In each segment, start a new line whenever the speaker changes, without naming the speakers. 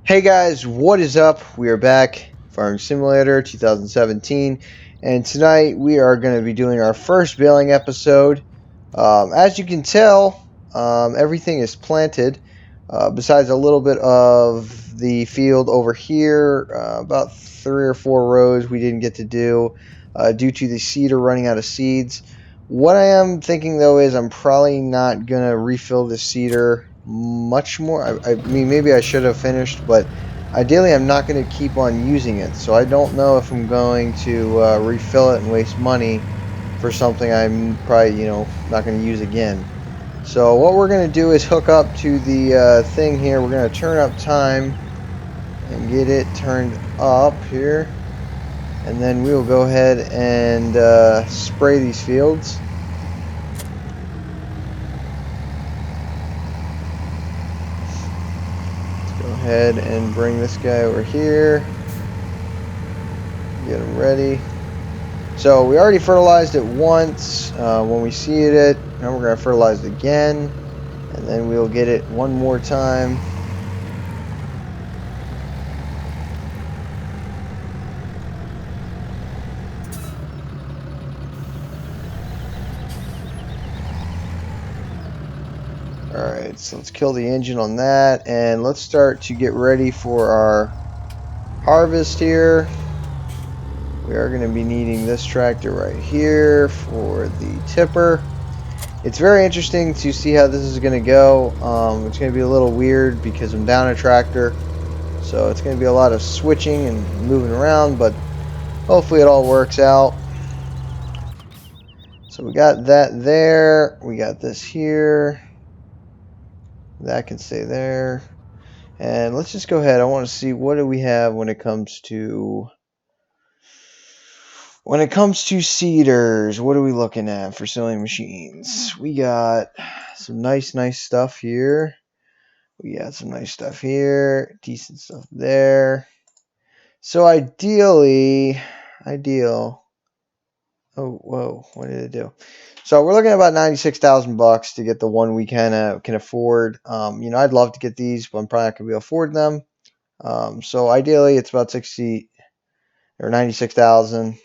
Hey guys, what is up? We are back, Farming Simulator 2017, and tonight we are going to be doing our first baling episode. As you can tell, everything is planted, besides a little bit of the field over here, about 3 or 4 rows we didn't get to do due to the seeder running out of seeds. What I am thinking though is I'm probably not going to refill the seeder much more. I mean, maybe I should have finished, but ideally I'm not going to keep on using it. So I don't know if I'm going to refill it and waste money for something I'm probably, not going to use again. So what we're going to do is hook up to the thing here. We're going to turn up time and get it turned up here. And then we will go ahead and spray these fields. Go ahead and bring this guy over here. Get him ready. So we already fertilized it once when we seeded it. Now we're going to fertilize it again. And then we'll get it one more time. Alright, so let's kill the engine on that. And let's start to get ready for our harvest here. We are going to be needing this tractor right here for the tipper. It's very interesting to see how this is going to go. It's going to be a little weird because I'm down a tractor. So it's going to be a lot of switching and moving around, but hopefully it all works out. So we got that there. We got this here. That can stay there. And let's just go ahead. I want to see what do we have when it comes to seeders. What are we looking at for sewing machines? We got some nice stuff here. We got some nice stuff here. Decent stuff there. So ideal. Oh, whoa! What did it do? So we're looking at about $96,000 to get the one we can afford. I'd love to get these, but I'm probably not gonna be able to afford them. So ideally, it's about 60 or 96,000,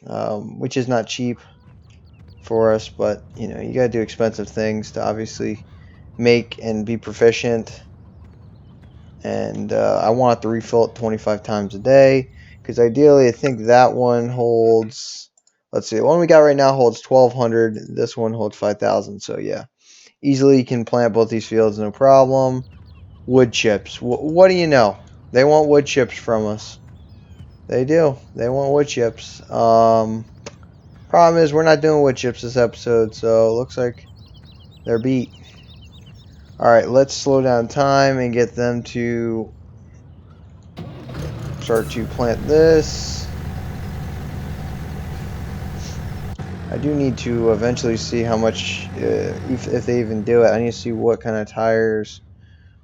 which is not cheap for us. But you gotta do expensive things to obviously make and be proficient. And I want it to refill it 25 times a day because ideally, I think that one holds. Let's see, the one we got right now holds 1,200. This one holds 5,000. So yeah, easily you can plant both these fields, no problem. Wood chips. What do you know? They want wood chips from us. They do. They want wood chips. Problem is we're not doing wood chips this episode, so it looks like they're beat. Alright, let's slow down time and get them to start to plant this. I do need to eventually see how much, if they even do it. I need to see what kind of tires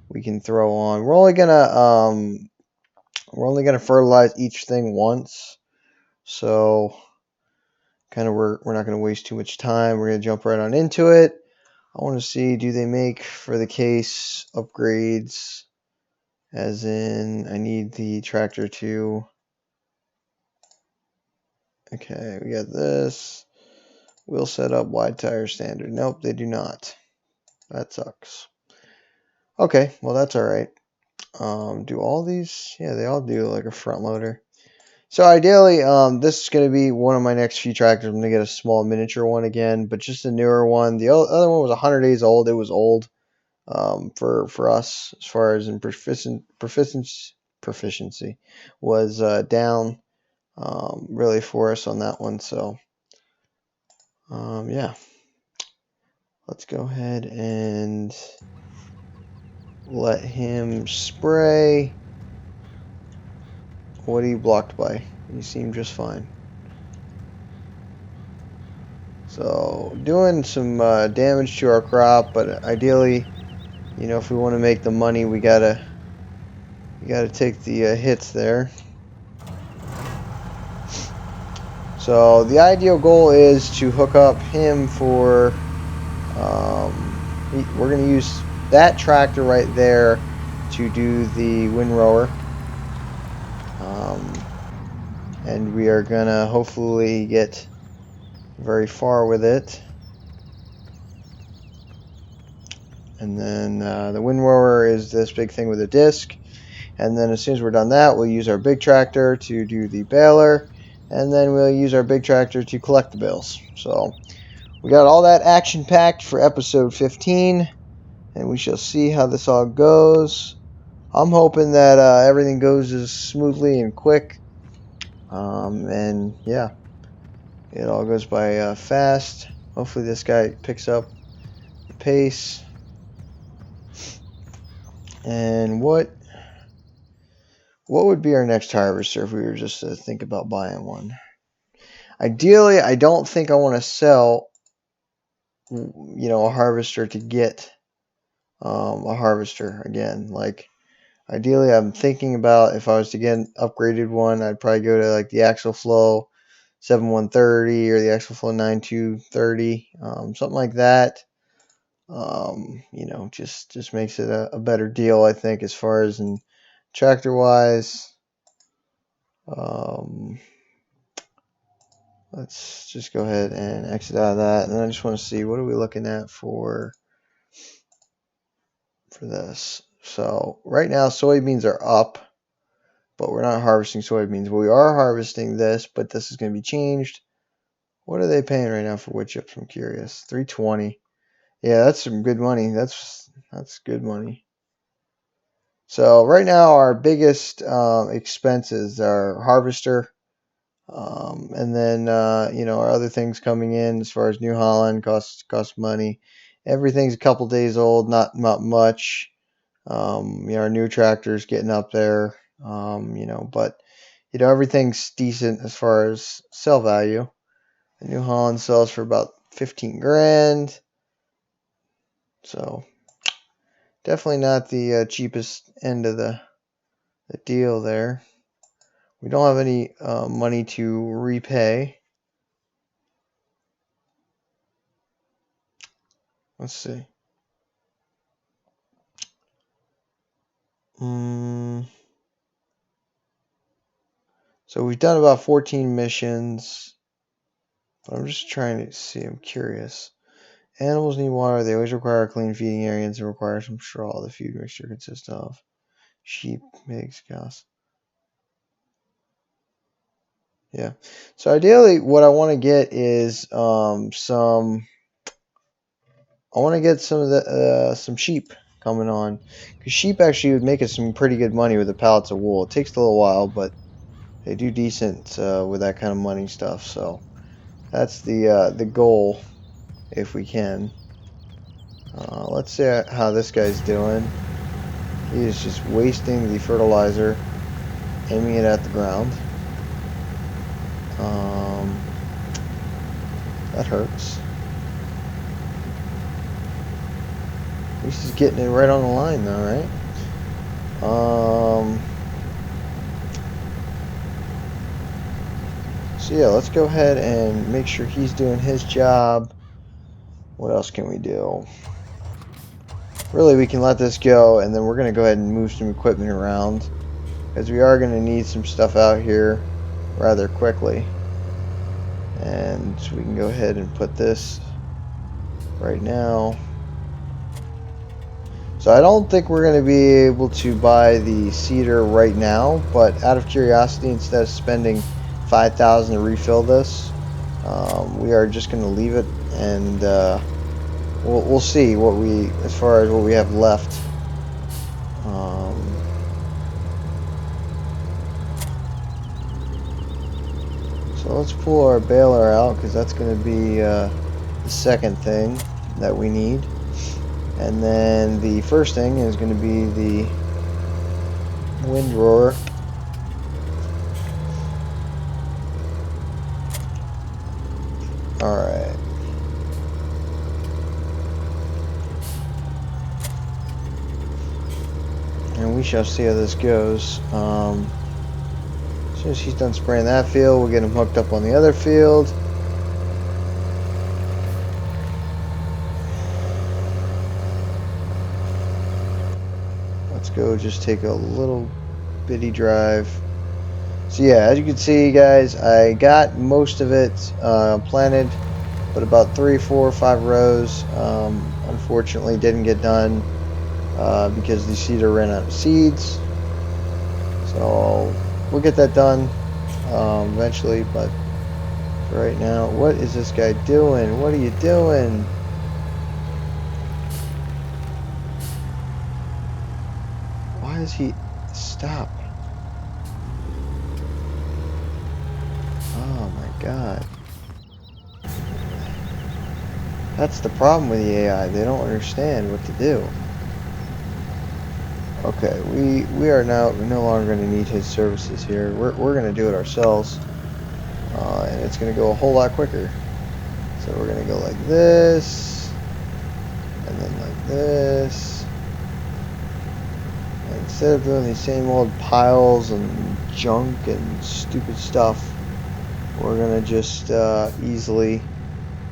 we can throw on. We're only gonna fertilize each thing once, so kind of we're not gonna waste too much time. We're gonna jump right on into it. I want to see, do they make for the case upgrades? As in, I need the tractor to. Okay, we got this. Wheel setup, wide tire standard. Nope, they do not. That sucks. Okay, well that's alright. Do all these? Yeah, they all do like a front loader. So ideally, this is going to be one of my next few tractors. I'm going to get a small miniature one again, but just a newer one. The other one was 100 days old. It was old for us as far as in proficiency was down really for us on that one. So yeah, let's go ahead and let him spray. What are you blocked by? You seem just fine. So doing some damage to our crop, but ideally, if we want to make the money, we gotta take the hits there. So the ideal goal is to hook up him for. We're gonna use that tractor right there to do the windrower. And we are gonna hopefully get very far with it. And then the windrower is this big thing with a disc. And then as soon as we're done that, we'll use our big tractor to do the baler. And then we'll use our big tractor to collect the bales. So we got all that action packed for episode 15. And we shall see how this all goes. I'm hoping that everything goes as smoothly and quick. And yeah, it all goes by fast. Hopefully this guy picks up the pace. And what would be our next harvester if we were just to think about buying one? Ideally, I don't think I want to sell, a harvester to get a harvester again. Like, ideally, I'm thinking about if I was to get an upgraded one, I'd probably go to like the Axle Flow 7130 or the Axle Flow 9230, something like that. Just makes it a better deal, I think, as far as in tractor wise. Let's just go ahead and exit out of that. And I just want to see, what are we looking at for this? So right now soybeans are up, but we're not harvesting soybeans. We are harvesting this, but this is going to be changed. What are they paying right now for wood chips? I'm curious. $3.20. Yeah, that's some good money. That's good money. So right now our biggest expenses are harvester, and then our other things coming in as far as New Holland costs money. Everything's a couple days old, not much. Our new tractor's getting up there, but everything's decent as far as sell value. The New Holland sells for about 15 grand, so definitely not the cheapest end of the deal there. We don't have any money to repay. Let's see. So we've done about 14 missions, but I'm just trying to see. I'm curious. Animals need water. They always require a clean feeding area and require some straw. The food mixture consists of sheep, pigs, cows. Yeah. So ideally, what I want to get is some. I want to get some of the some sheep coming on, because sheep actually would make us some pretty good money with the pallets of wool. It takes a little while, but they do decent with that kind of money stuff. So that's the goal, if we can. Let's see how this guy's doing. He is just wasting the fertilizer, aiming it at the ground. That hurts. At least he's getting it right on the line though, right? So yeah, let's go ahead and make sure he's doing his job. What else can we do? Really, we can let this go, and then we're going to go ahead and move some equipment around, because we are going to need some stuff out here rather quickly. And we can go ahead and put this right now. So I don't think we're going to be able to buy the seeder right now, but out of curiosity, instead of spending $5,000 to refill this, we are just going to leave it, and we'll see as far as what we have left. So let's pull our baler out, because that's going to be the second thing that we need. And then the first thing is going to be the windrower. Alright. And we shall see how this goes. As soon as he's done spraying that field, we'll get him hooked up on the other field. Let's go just take a little bitty drive So yeah, as you can see, guys, I got most of it planted, but about 3, 4, 5 rows, unfortunately, didn't get done because the seeder ran out of seeds. So we'll get that done eventually, but for right now, what is this guy doing? What are you doing? Why is he... Stop. Oh my god. That's the problem with the AI. They don't understand what to do. Okay, we are now no longer going to need his services here. We're going to do it ourselves, and it's going to go a whole lot quicker. So we're going to go like this, and then like this. And instead of doing these same old piles and junk and stupid stuff, we're going to just easily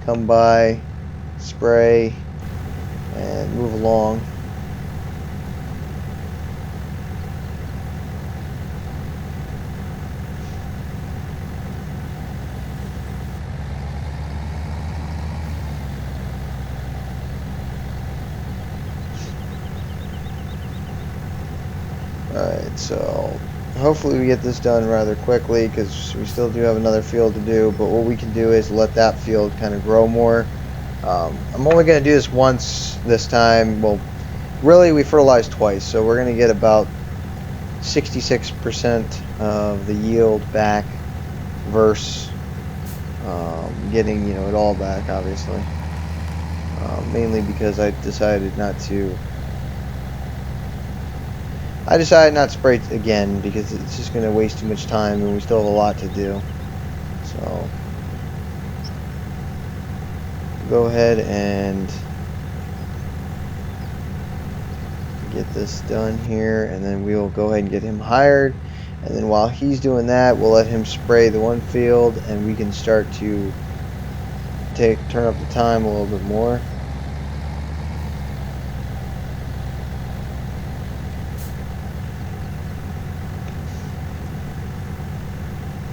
come by, spray, and move along. Alright, so hopefully we get this done rather quickly because we still do have another field to do, but what we can do is let that field kind of grow more. I'm only going to do this once this time. Well, really we fertilized twice, so we're going to get about 66% of the yield back versus getting it all back, obviously. Mainly because I decided not to spray it again because it's just going to waste too much time and we still have a lot to do. So go ahead and get this done here, and then we'll go ahead and get him hired, and then while he's doing that, we'll let him spray the one field and we can start to turn up the time a little bit more.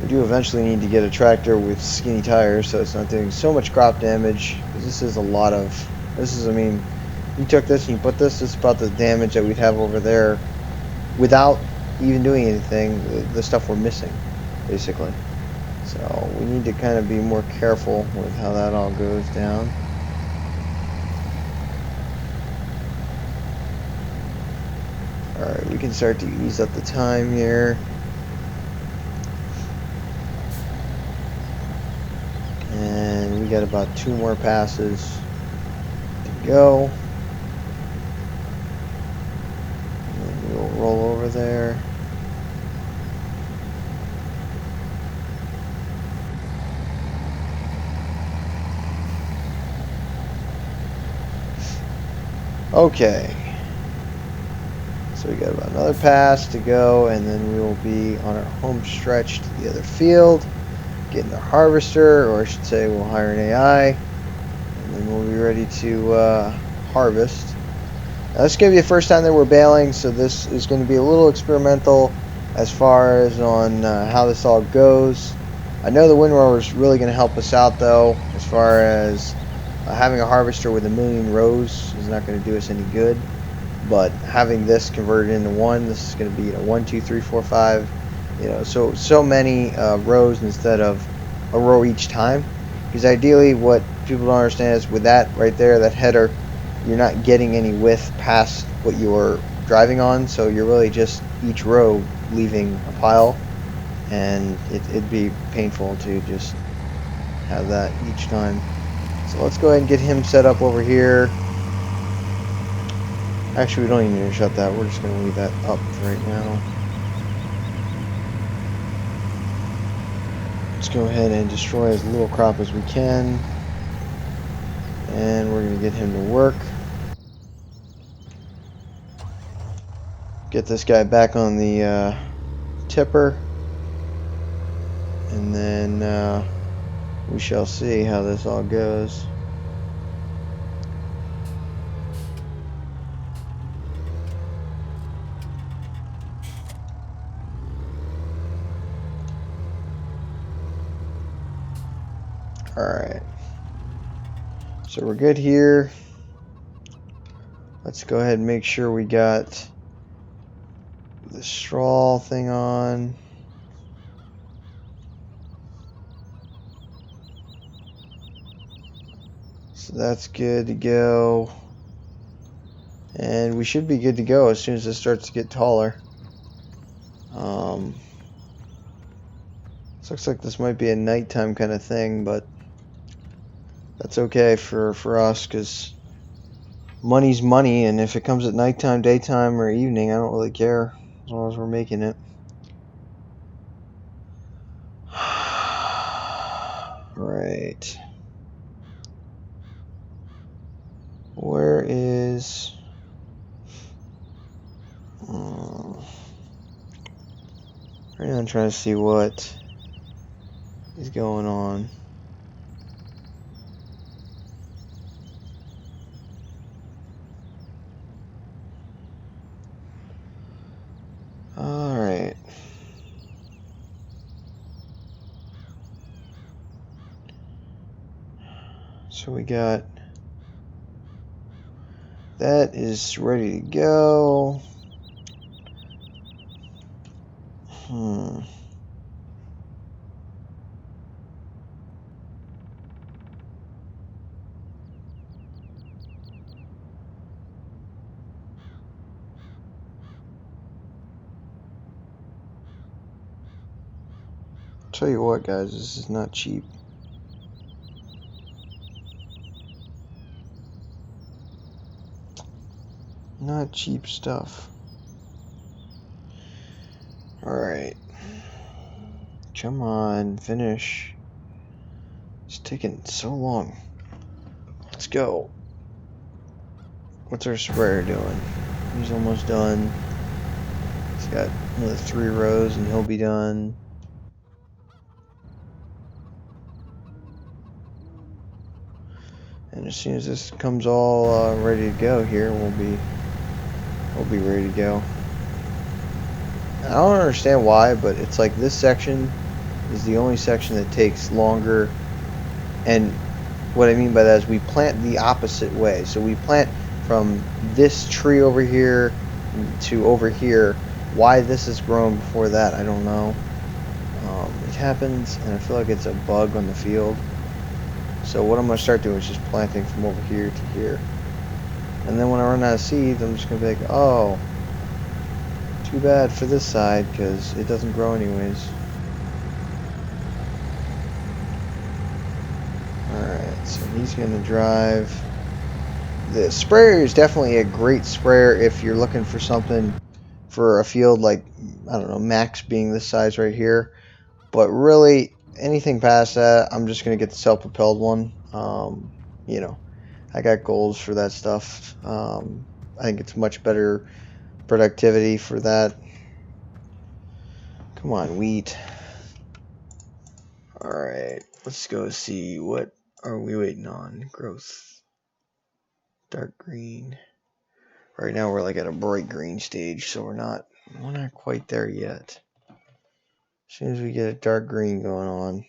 We do eventually need to get a tractor with skinny tires so it's not doing so much crop damage, because this is a lot of, I mean, you took this and you put this is about the damage that we'd have over there without even doing anything, the stuff we're missing, basically. So we need to kind of be more careful with how that all goes down. Alright, we can start to ease up the time here. And we got about 2 more passes to go. And then we'll roll over there. Okay. So we got about another pass to go, and then we will be on our home stretch to the other field, getting our harvester, or I should say we'll hire an AI, and then we'll be ready to harvest. Now, this is going to be the first time that we're baling, so this is going to be a little experimental as far as on how this all goes. I know the windrower is really going to help us out, though, as far as having a harvester with 1,000,000 rows is not going to do us any good. But having this converted into one, this is going to be 1, 2, 3, 4, 5, so many rows instead of a row each time. Because ideally, what people don't understand is with that right there, that header, you're not getting any width past what you're driving on, so you're really just each row leaving a pile, and it'd be painful to just have that each time. So let's go ahead and get him set up over here. Actually, we don't even need to shut that. We're just going to leave that up right now. Let's go ahead and destroy as little crop as we can. And we're going to get him to work. Get this guy back on the tipper. And then we shall see how this all goes. Alright. So we're good here. Let's go ahead and make sure we got the straw thing on. So that's good to go. And we should be good to go as soon as it starts to get taller. This looks like this might be a nighttime kind of thing, but that's okay for us, because money's money, and if it comes at nighttime, daytime, or evening, I don't really care as long as we're making it. Right. Where is... Right now I'm trying to see what is going on. Alright. So we got... That is ready to go. Tell you what, guys, this is not cheap. Not cheap stuff. Alright. Come on, finish. It's taking so long. Let's go. What's our sprayer doing? He's almost done. He's got another 3 rows and he'll be done. And as soon as this comes all ready to go here, we'll be ready to go. I don't understand why, but it's like this section is the only section that takes longer. And what I mean by that is we plant the opposite way. So we plant from this tree over here to over here. Why this has grown before that, I don't know. It happens, and I feel like it's a bug on the field. So what I'm going to start doing is just planting from over here to here. And then when I run out of seeds, I'm just going to be like, oh, too bad for this side, because it doesn't grow anyways. Alright, so he's going to drive. The sprayer is definitely a great sprayer if you're looking for something for a field like, I don't know, max being this size right here. But really, anything past that, I'm just going to get the self-propelled one. You know, I got goals for that stuff. I think it's much better productivity for that. Come on, wheat. Alright, let's go see what are we waiting on. Growth. Dark green. Right now we're like at a bright green stage, so we're not quite there yet. As soon as we get a dark green going on.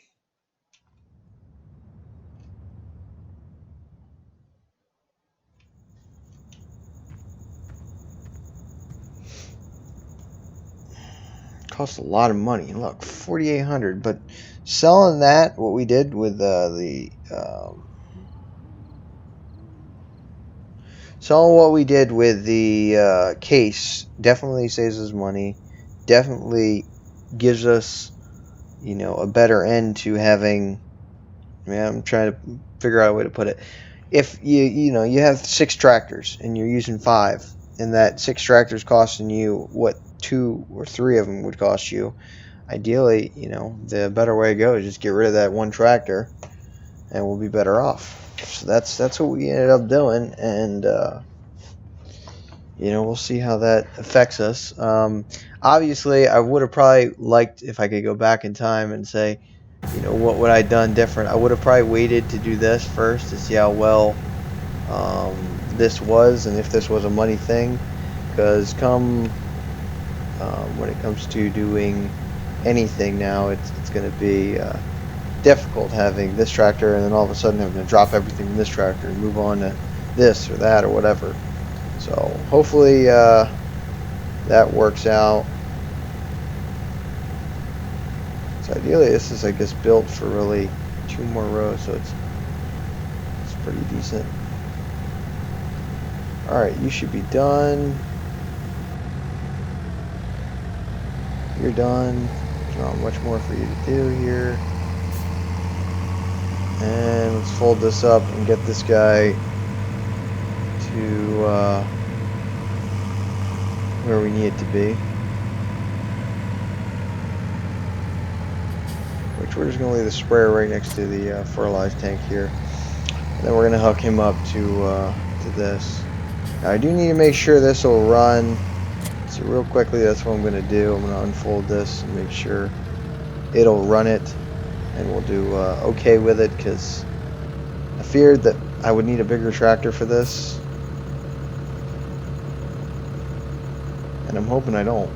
Costs a lot of money. Look, 4,800. But selling that, what we did with selling what we did with the case definitely saves us money. Definitely gives us, you know, a better end to having. I mean, I'm trying to figure out a way to put it. If you know you have 6 tractors and you're using 5, and that 6 tractors costing you what 2 or 3 of them would cost you, ideally, you know, the better way to go is just get rid of that one tractor, and we'll be better off. So that's what we ended up doing, and you know, we'll see how that affects us. Obviously, I would have probably liked if I could go back in time and say, you know, what would I have done different? I would have probably waited to do this first to see how well this was, and if this was a money thing, because come when it comes to doing anything now, it's going to be difficult having this tractor and then all of a sudden having to drop everything in this tractor and move on to this or that or whatever. So hopefully that works out. So ideally this is, I guess, built for really 2 more rows, so it's pretty decent. Alright, you should be done. You're done. There's not much more for you to do here. And let's fold this up and get this guy to where we need it to be. Which we're just going to leave the sprayer right next to the fertilized tank here. And then we're going to hook him up to this. Now I do need to make sure this will run. So real quickly, that's what I'm going to do. I'm going to unfold this and make sure it'll run it. And we'll do okay with it, because I feared that I would need a bigger tractor for this. And I'm hoping I don't.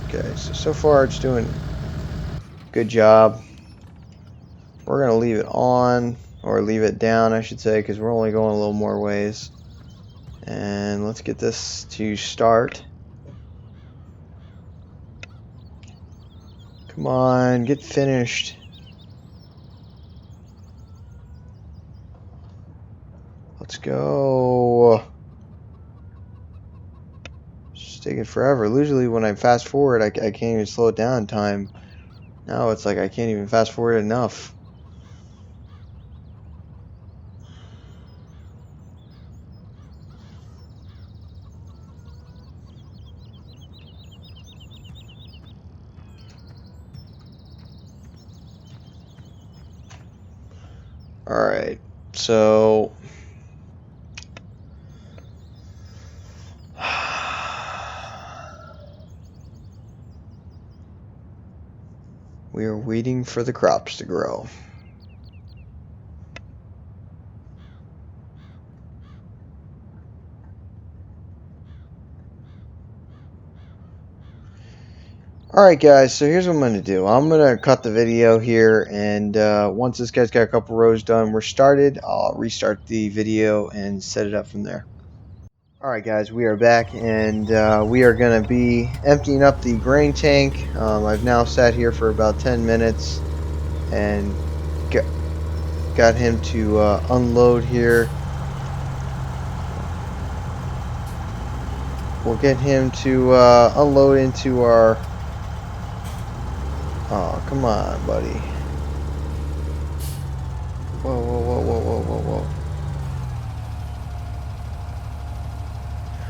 Okay, so far it's doing a good job. We're going to leave it on, or leave it down, I should say, because we're only going a little more ways. And let's get this to start. Come on, get finished. Let's go. It's taking forever. Usually when I fast forward, I can't even slow it down in time. Now it's like I can't even fast forward enough. Alright, so we are waiting for the crops to grow. Alright guys, so here's what I'm going to do. I'm going to cut the video here, and once this guy's got a couple rows done, we're started, I'll restart the video and set it up from there. Alright guys, we are back, and we are going to be emptying up the grain tank. I've now sat here for about 10 minutes and got him to unload here. We'll get him to unload into our... Oh, come on, buddy. Whoa, whoa, whoa, whoa, whoa, whoa,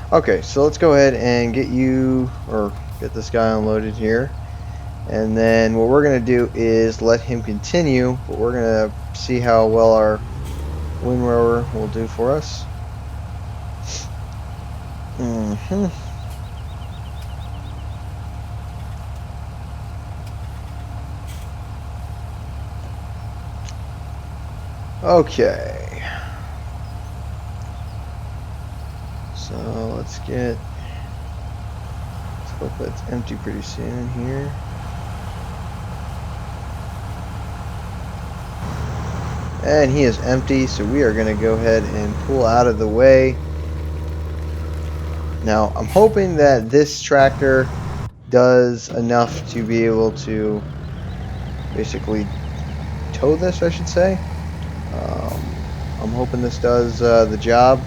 whoa. Okay, so let's go ahead and get you, or get this guy unloaded here. And then what we're going to do is let him continue, but we're going to see how well our windrower will do for us. Okay, so let's hope that's empty pretty soon here. And he is empty, so we are going to go ahead and pull out of the way. Now I'm hoping that this tractor does enough to be able to basically tow this, I should say. I'm hoping this does the job,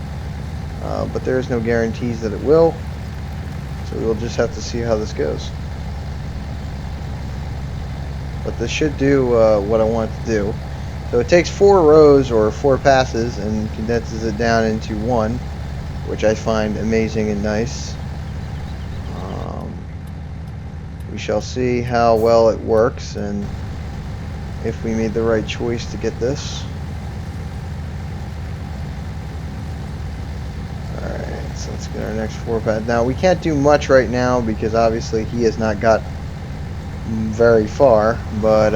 but there is no guarantees that it will, so we'll just have to see how this goes. But this should do what I want it to do. So it takes 4 rows or 4 passes and condenses it down into one, which I find amazing and nice. We shall see how well it works and if we made the right choice to get this. Alright, so let's get our next 4 pass. Now we can't do much right now because obviously he has not got very far, but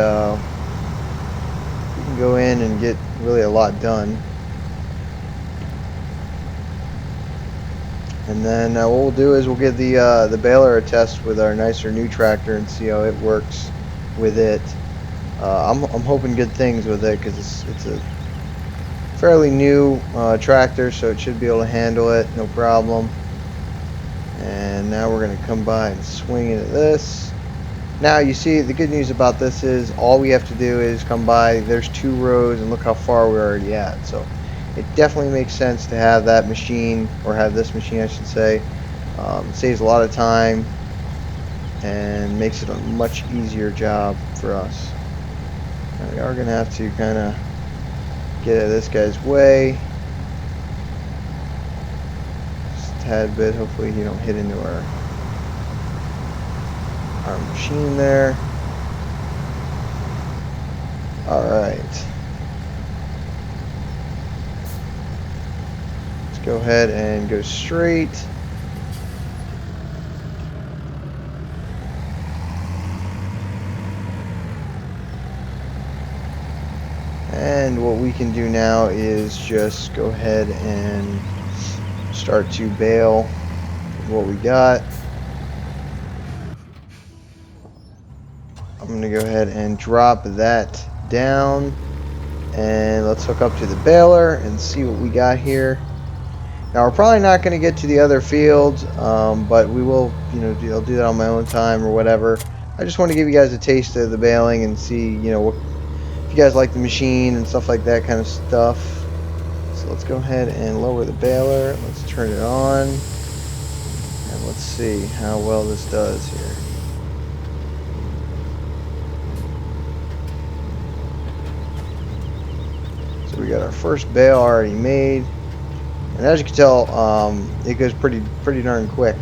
we can go in and get really a lot done. And then what we'll do is we'll give the baler a test with our nicer new tractor and see how it works with it. I'm hoping good things with it because it's a fairly new tractor, so it should be able to handle it, no problem. And now we're going to come by and swing into this. Now you see the good news about this is all we have to do is come by. There's 2 rows and look how far we're already at. So it definitely makes sense to have that machine, or have this machine I should say. It saves a lot of time and makes it a much easier job for us. Now we are going to have to kind of get out of this guy's way just a tad bit. Hopefully he don't hit into our machine there. Alright. Let's go ahead and go straight. And what we can do now is just go ahead and start to bale what we got. I'm going to go ahead and drop that down, and let's hook up to the baler and see what we got here. Now we're probably not going to get to the other fields, but we will, I'll do that on my own time or whatever. I just want to give you guys a taste of the baling and see, if you guys like the machine and stuff like that kind of stuff. So let's go ahead and lower the baler. Let's turn it on, and let's see how well this does here. So we got our first bale already made, and as you can tell, it goes pretty darn quick.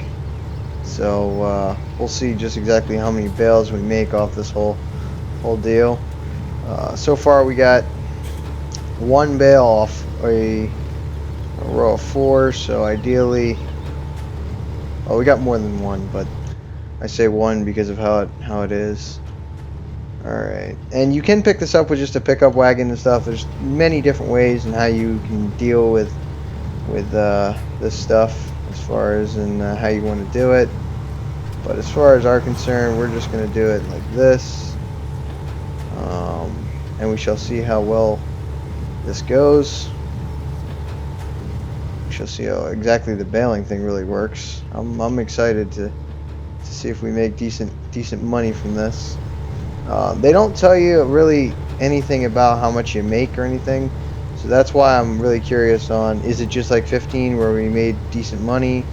So we'll see just exactly how many bales we make off this whole deal. So far we got 1 bale off a row of 4, so ideally, we got more than 1, but I say 1 because of how it is. Alright, and you can pick this up with just a pickup wagon and stuff. There's many different ways in how you can deal with this stuff, as far as in how you want to do it. But as far as our concern, we're just going to do it like this, and we shall see how well this goes. We shall see how exactly the baling thing really works. I'm excited to see if we make decent money from this. They don't tell you really anything about how much you make or anything, so that's why I'm really curious on, is it just like 15 where we made decent money?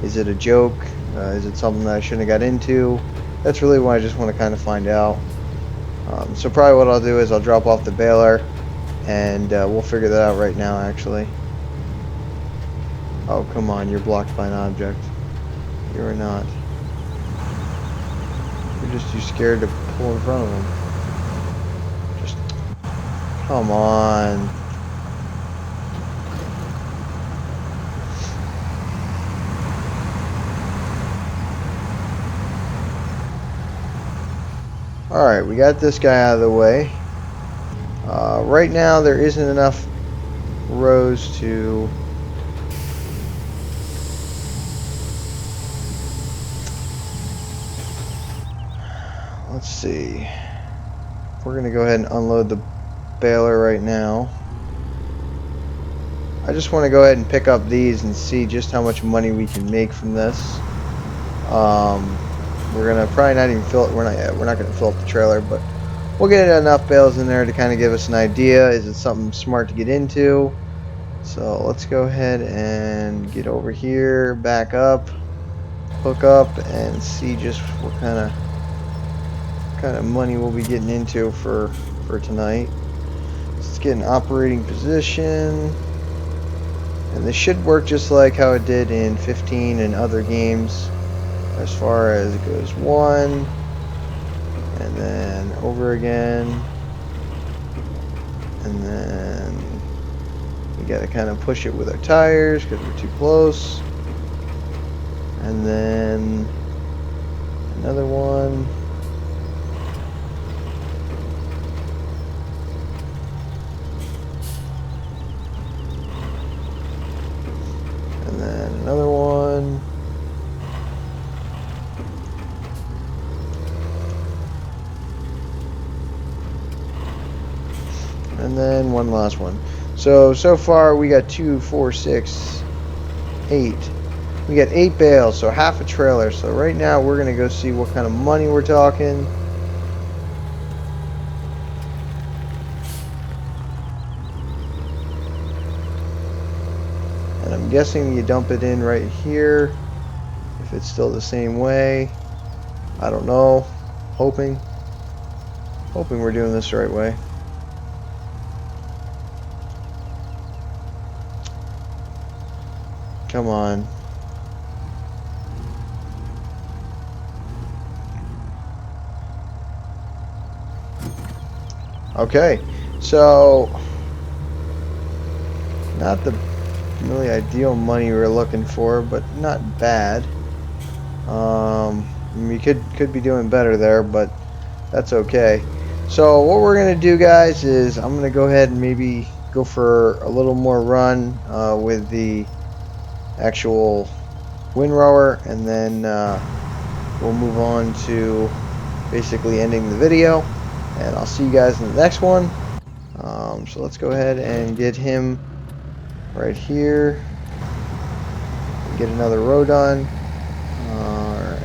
Is it a joke? Is it something that I shouldn't have got into? That's really what I just want to kind of find out. So probably what I'll do is I'll drop off the baler, and we'll figure that out right now actually. Oh, come on, you're blocked by an object. You are not. You're just too scared to pull in front of them. Just come on. Alright, we got this guy out of the way. Right now there isn't enough rows to let's see. We're gonna go ahead and unload the baler right now. I just want to go ahead and pick up these and see just how much money we can make from this. We're gonna probably not even fill it. We're not gonna fill up the trailer, but we'll get enough bales in there to kind of give us an idea. Is it something smart to get into? So let's go ahead and get over here, back up, hook up, and see just what kind of money we'll be getting into for tonight. Let's get an operating position, and this should work just like how it did in 15 and other games. As far as it goes, 1, and then over again, and then we got to kind of push it with our tires because we're too close, and then another one, and then another one. one. And then one last one. So far we got 2, 4, 6, 8. We got 8 bales, so half a trailer. So right now we're going to go see what kind of money we're talking. And I'm guessing you dump it in right here. If it's still the same way. I don't know. Hoping we're doing this the right way. Come on. Okay, so not the really ideal money we were looking for, but not bad. We could be doing better there, but that's okay. So what we're gonna do, guys, is I'm gonna go ahead and maybe go for a little more run with the actual windrower, and then we'll move on to basically ending the video. And I'll see you guys in the next one. So let's go ahead and get him right here. Get another row done. Alright.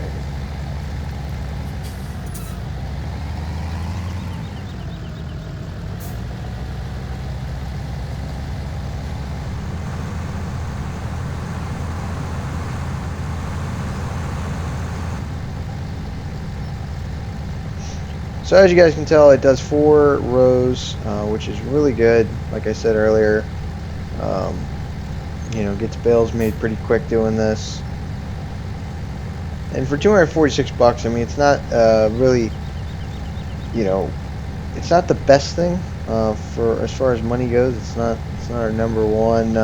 So as you guys can tell, it does 4 rows, which is really good. Like I said earlier, you know, gets bales made pretty quick doing this. And for 246 bucks, I mean, it's not really, you know, it's not the best thing for as far as money goes. It's not our number one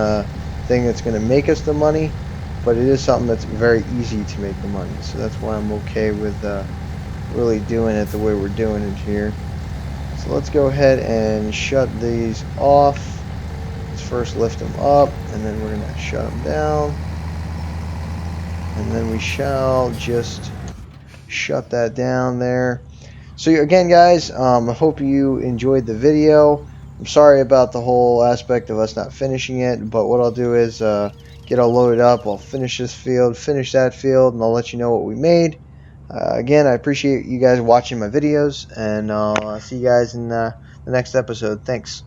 thing that's going to make us the money, but it is something that's very easy to make the money. So that's why I'm okay with really doing it the way we're doing it here. So let's go ahead and shut these off. Let's first lift them up, and then we're going to shut them down. And then we shall just shut that down there. So again, guys, I hope you enjoyed the video. I'm sorry about the whole aspect of us not finishing it, but what I'll do is get all loaded up. I'll finish this field, finish that field, and I'll let you know what we made. Again, I appreciate you guys watching my videos, and I'll see you guys in the next episode. Thanks.